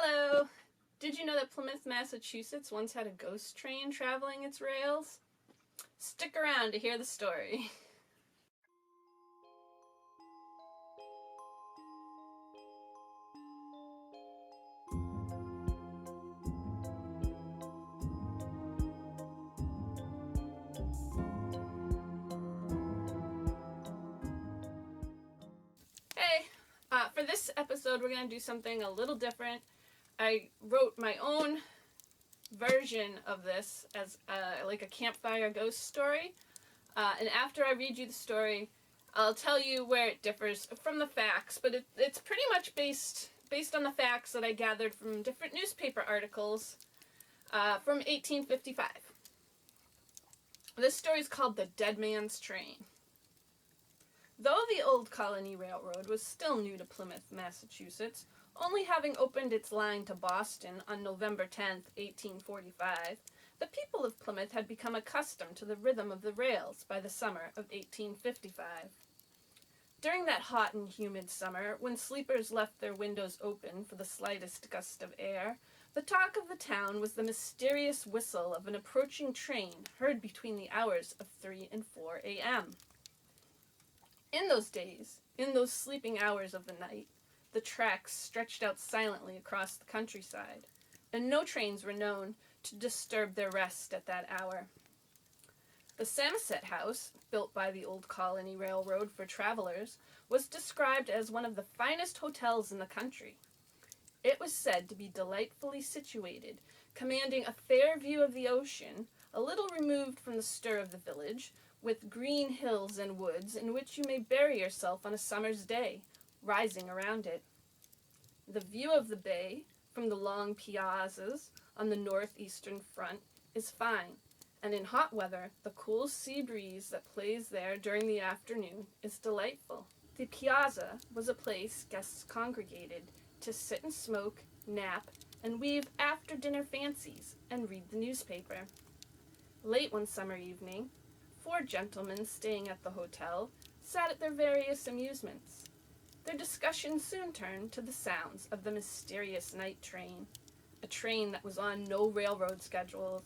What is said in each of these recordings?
Hello! Did you know that Plymouth, Massachusetts once had a ghost train traveling its rails? Stick around to hear the story. Hey! For this episode, we're going to do something a little different. I wrote my own version of this as like a campfire ghost story. And after I read you the story, I'll tell you where it differs from the facts, but it's pretty much based on the facts that I gathered from different newspaper articles from 1855. This story is called The Dead Man's Train. Though the Old Colony Railroad was still new to Plymouth, Massachusetts, only having opened its line to Boston on November 10, 1845, the people of Plymouth had become accustomed to the rhythm of the rails by the summer of 1855. During that hot and humid summer, when sleepers left their windows open for the slightest gust of air, the talk of the town was the mysterious whistle of an approaching train heard between the hours of 3 and 4 a.m. In those days, in those sleeping hours of the night, the tracks stretched out silently across the countryside, and no trains were known to disturb their rest at that hour. The Samoset House, built by the Old Colony Railroad for travelers, was described as one of the finest hotels in the country. It was said to be delightfully situated, commanding a fair view of the ocean, a little removed from the stir of the village, with green hills and woods in which you may bury yourself on a summer's day, rising around it. The view of the bay, from the long piazzas on the northeastern front, is fine, and in hot weather the cool sea breeze that plays there during the afternoon is delightful. The piazza was a place guests congregated to sit and smoke, nap, and weave after-dinner fancies and read the newspaper. Late one summer evening, 4 gentlemen staying at the hotel sat at their various amusements. Their discussion soon turned to the sounds of the mysterious night train, a train that was on no railroad schedules.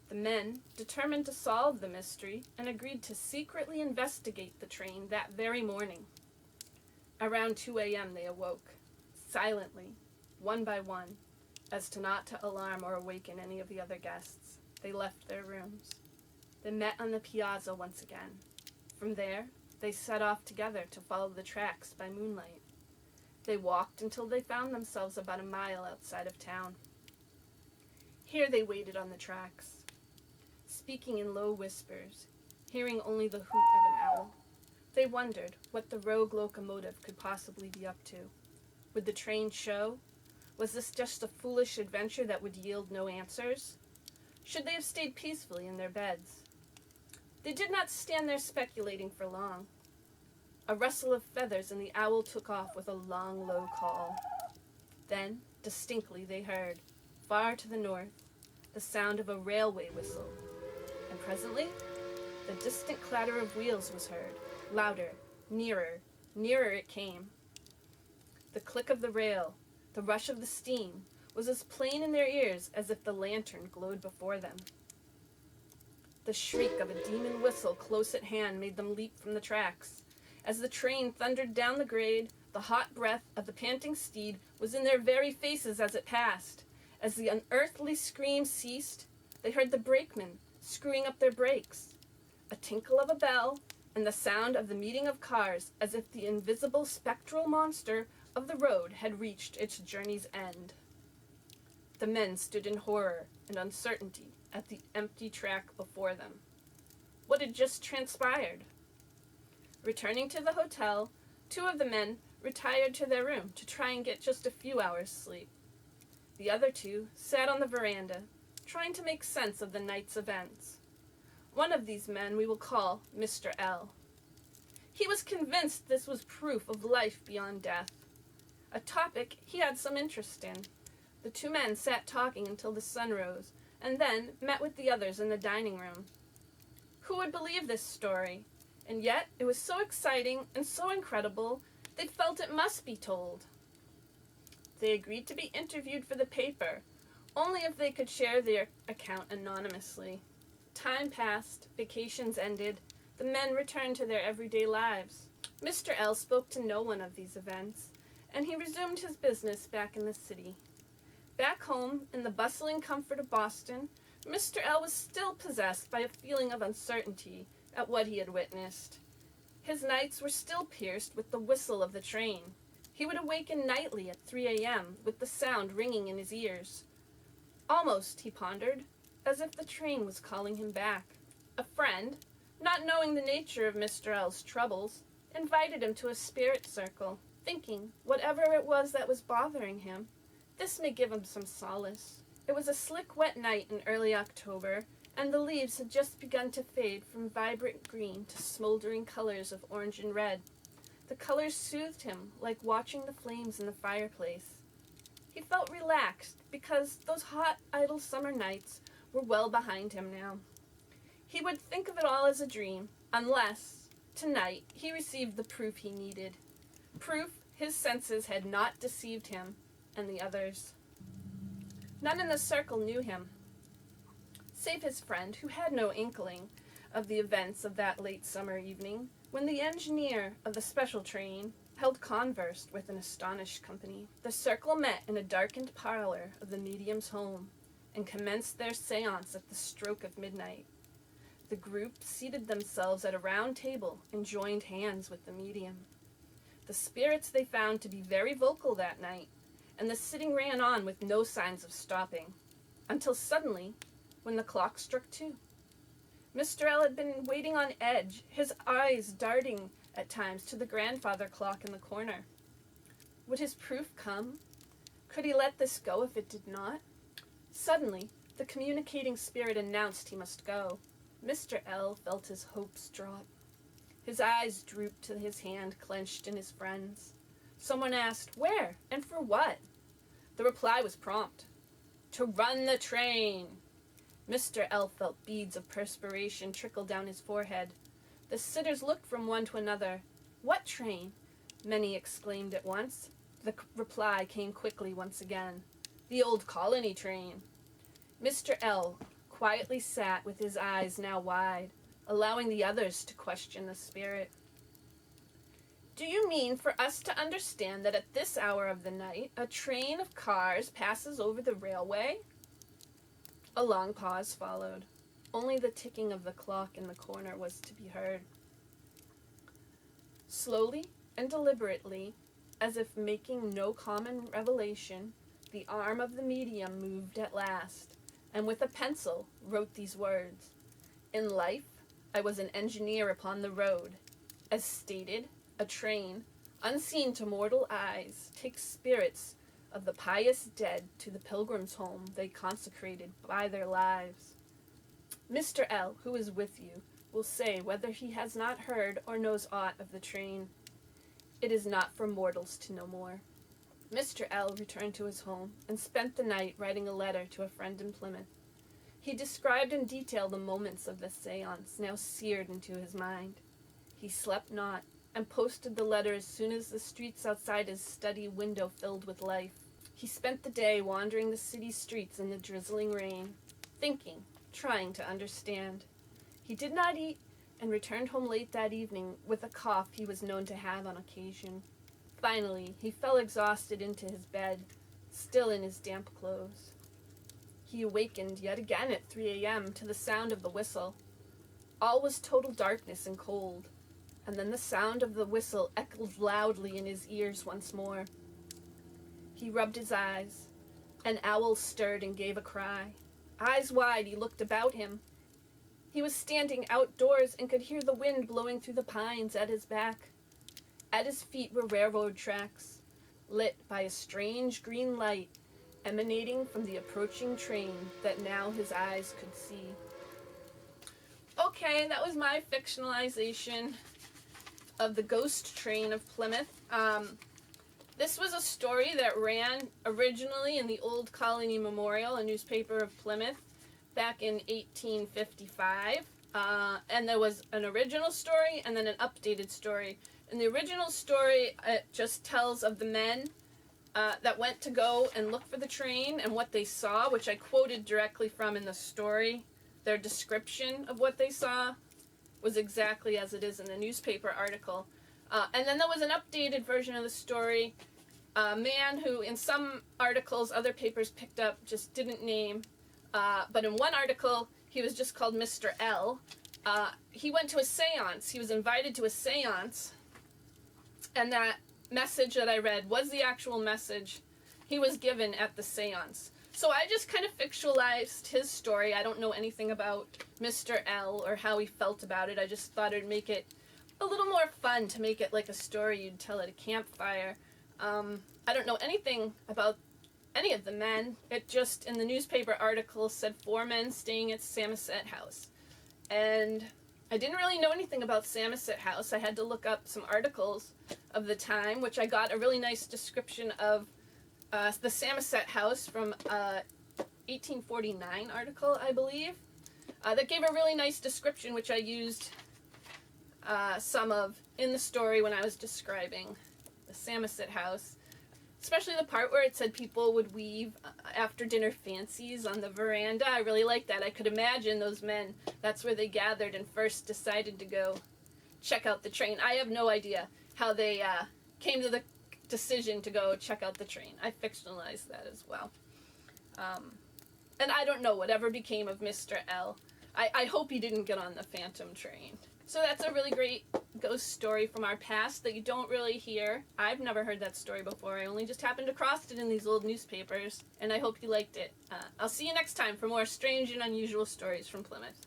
The men determined to solve the mystery and agreed to secretly investigate the train that very morning. Around 2 a.m. they awoke, silently, one by one, as to not to alarm or awaken any of the other guests. They left their rooms. They met on the piazza once again. From there, they set off together to follow the tracks by moonlight. They walked until they found themselves about a mile outside of town. Here they waited on the tracks, speaking in low whispers, hearing only the hoot of an owl. They wondered what the rogue locomotive could possibly be up to. Would the train show? Was this just a foolish adventure that would yield no answers? Should they have stayed peacefully in their beds? They did not stand there speculating for long. A rustle of feathers and the owl took off with a long, low call. Then, distinctly, they heard, far to the north, the sound of a railway whistle. And presently, the distant clatter of wheels was heard, louder, nearer it came. The click of the rail, the rush of the steam, was as plain in their ears as if the lantern glowed before them. The shriek of a demon whistle close at hand made them leap from the tracks. As the train thundered down the grade, the hot breath of the panting steed was in their very faces as it passed. As the unearthly scream ceased, they heard the brakemen screwing up their brakes, a tinkle of a bell, and the sound of the meeting of cars as if the invisible spectral monster of the road had reached its journey's end. The men stood in horror and uncertainty at the empty track before them. What had just transpired? Returning to the hotel, 2 of the men retired to their room to try and get just a few hours' sleep. The other 2 sat on the veranda, trying to make sense of the night's events. One of these men we will call Mr. L. He was convinced this was proof of life beyond death, a topic he had some interest in. The 2 men sat talking until the sun rose, and then met with the others in the dining room. Who would believe this story? And yet it was so exciting and so incredible, they felt it must be told. They agreed to be interviewed for the paper, only if they could share their account anonymously. Time passed, vacations ended, the men returned to their everyday lives. Mr. L spoke to no one of these events, and he resumed his business back in the city. Back home, in the bustling comfort of Boston, Mr. L was still possessed by a feeling of uncertainty at what he had witnessed. His nights were still pierced with the whistle of the train. He would awaken nightly at 3 a.m. with the sound ringing in his ears. Almost, he pondered, as if the train was calling him back. A friend, not knowing the nature of Mr. L's troubles, invited him to a spirit circle, thinking, whatever it was that was bothering him, this may give him some solace. It was a slick, wet night in early October, and the leaves had just begun to fade from vibrant green to smoldering colors of orange and red. The colors soothed him, like watching the flames in the fireplace. He felt relaxed, because those hot, idle summer nights were well behind him now. He would think of it all as a dream, unless, tonight, he received the proof he needed. Proof his senses had not deceived him and the others. None in the circle knew him, save his friend, who had no inkling of the events of that late summer evening, when the engineer of the special train held converse with an astonished company. The circle met in a darkened parlor of the medium's home, and commenced their seance at the stroke of midnight. The group seated themselves at a round table and joined hands with the medium. The spirits they found to be very vocal that night, and the sitting ran on with no signs of stopping, until suddenly, when the clock struck 2. Mr. L had been waiting on edge, his eyes darting at times to the grandfather clock in the corner. Would his proof come? Could he let this go if it did not? Suddenly, the communicating spirit announced he must go. Mr. L felt his hopes drop. His eyes drooped to his hand clenched in his friend's. Someone asked, where and for what? The reply was prompt. To run the train. Mr. L felt beads of perspiration trickle down his forehead. The sitters looked from one to another. What train? Many exclaimed at once. The reply came quickly once again. The old colony train. Mr. L quietly sat with his eyes now wide, allowing the others to question the spirit. Do you mean for us to understand that at this hour of the night, a train of cars passes over the railway? A long pause followed. Only the ticking of the clock in the corner was to be heard. Slowly and deliberately, as if making no common revelation, the arm of the medium moved at last, and with a pencil wrote these words. In life, I was an engineer upon the road. As stated, a train, unseen to mortal eyes, takes spirits of the pious dead to the pilgrim's home they consecrated by their lives. Mr. L, who is with you, will say whether he has not heard or knows aught of the train. It is not for mortals to know more. Mr. L returned to his home and spent the night writing a letter to a friend in Plymouth. He described in detail the moments of the seance now seared into his mind. He slept not, and posted the letter as soon as the streets outside his study window filled with life. He spent the day wandering the city streets in the drizzling rain, thinking, trying to understand. He did not eat, and returned home late that evening with a cough he was known to have on occasion. Finally, he fell exhausted into his bed, still in his damp clothes. He awakened yet again at 3 a.m. to the sound of the whistle. All was total darkness and cold, and then the sound of the whistle echoed loudly in his ears once more. He rubbed his eyes. An owl stirred and gave a cry. Eyes wide, he looked about him. He was standing outdoors and could hear the wind blowing through the pines at his back. At his feet were railroad tracks, lit by a strange green light emanating from the approaching train that now his eyes could see. Okay, that was my fictionalization of the ghost train of Plymouth. This was a story that ran originally in the Old Colony Memorial, a newspaper of Plymouth, back in 1855. And there was an original story and then an updated story. In the original story, it just tells of the men that went to go and look for the train, and what they saw, which I quoted directly from in the story. Their description of what they saw was exactly as it is in the newspaper article. And then there was an updated version of the story. A man who, in some articles, other papers picked up, just didn't name. But in one article, he was just called Mr. L. He went to a seance. He was invited to a seance. And that message that I read was the actual message he was given at the seance. So I just kind of fictionalized his story. I don't know anything about Mr. L or how he felt about it. I just thought it'd make it a little more fun to make it like a story you'd tell at a campfire. I don't know anything about any of the men. It just, in the newspaper article, said 4 men staying at Samoset House. And I didn't really know anything about Samoset House. I had to look up some articles of the time, which I got a really nice description of the Samoset House from 1849 article, I believe, that gave a really nice description, which I used some of in the story when I was describing the Samoset House, especially the part where it said people would weave after dinner fancies on the veranda. I really liked that. I could imagine those men, that's where they gathered and first decided to go check out the train. I have no idea how they came to the decision to go check out the train. I fictionalized that as well. And I don't know whatever became of Mr. L. I hope he didn't get on the Phantom train. So that's a really great ghost story from our past that you don't really hear. I've never heard that story before. I only just happened across it in these old newspapers, and I hope you liked it. I'll see you next time for more strange and unusual stories from Plymouth.